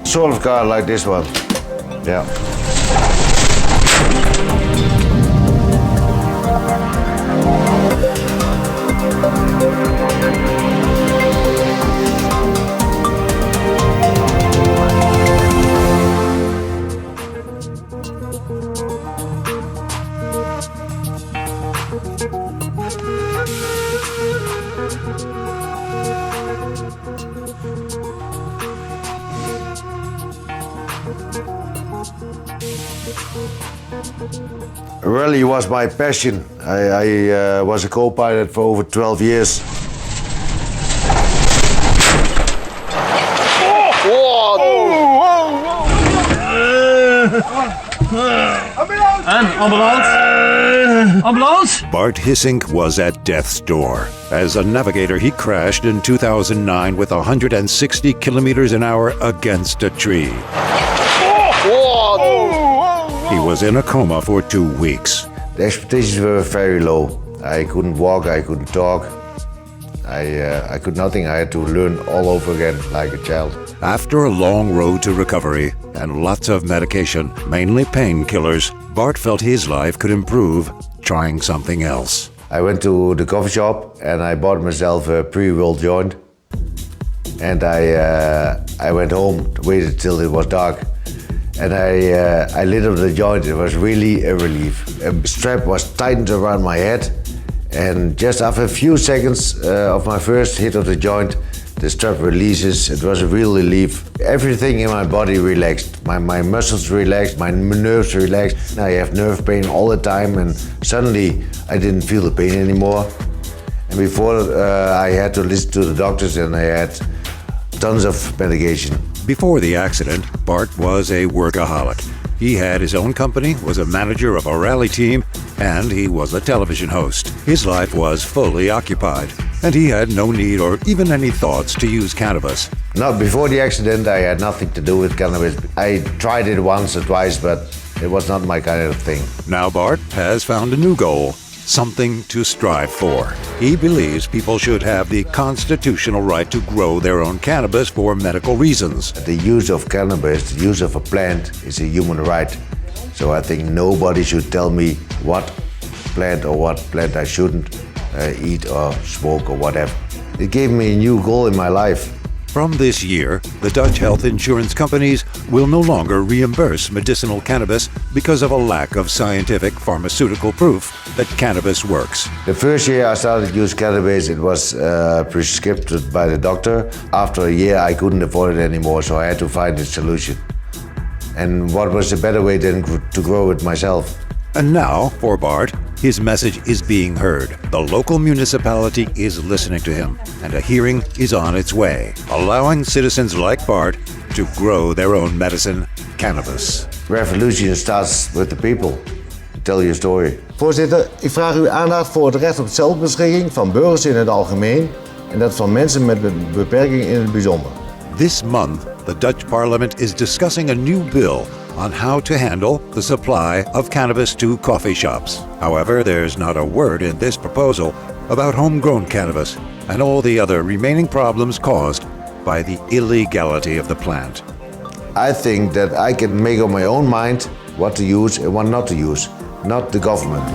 Sort of car like this one. Yeah. Rally was my passion. I was a co-pilot for over 12 years. Ambulance! Bart Hissink was at death's door. As a navigator, he crashed in 2009 with 160 kilometers an hour against a tree. He was in a coma for 2 weeks. The expectations were very low. I couldn't walk, I couldn't talk. I could nothing. I had to learn all over again like a child. After a long road to recovery and lots of medication, mainly painkillers, Bart felt his life could improve trying something else. I went to the coffee shop and I bought myself a pre-rolled joint. And I went home, waited till it was dark. And I lit up the joint. It was really a relief. A strap was tightened around my head. And just after a few seconds of my first hit of the joint, the strap releases. It was a real relief. Everything in my body relaxed. My muscles relaxed, my nerves relaxed. I have nerve pain all the time, and suddenly I didn't feel the pain anymore. And before I had to listen to the doctors, and I had tons of medication. Before the accident, Bart was a workaholic. He had his own company, was a manager of a rally team, and he was a television host. His life was fully occupied, and he had no need or even any thoughts to use cannabis. Not before the accident, I had nothing to do with cannabis. I tried it once or twice, but it was not my kind of thing. Now Bart has found a new goal, something to strive for. He believes people should have the constitutional right to grow their own cannabis for medical reasons. The use of cannabis, the use of a plant, is a human right. So I think nobody should tell me what plant I shouldn't eat or smoke or whatever. It gave me a new goal in my life. From this year, the Dutch health insurance companies will no longer reimburse medicinal cannabis because of a lack of scientific pharmaceutical proof that cannabis works. The first year I started to use cannabis, it was prescribed by the doctor. After a year, I couldn't afford it anymore, so I had to find a solution. And what was a better way than to grow it myself? And now, for Bart, his message is being heard. The local municipality is listening to him, and a hearing is on its way, allowing citizens like Bart to grow their own medicine, cannabis. Revolution starts with the people. Tell your story. Voorzitter, ik vraag uw aandacht voor het recht op zelfbeschikking van burgers in het algemeen en dat van mensen met een beperking in het bijzonder. This month, the Dutch Parliament is discussing a new bill on how to handle the supply of cannabis to coffee shops. However, there's not a word in this proposal about homegrown cannabis and all the other remaining problems caused by the illegality of the plant. I think that I can make up my own mind what to use and what not to use, not the government.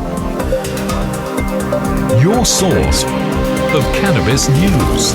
Your source of cannabis news.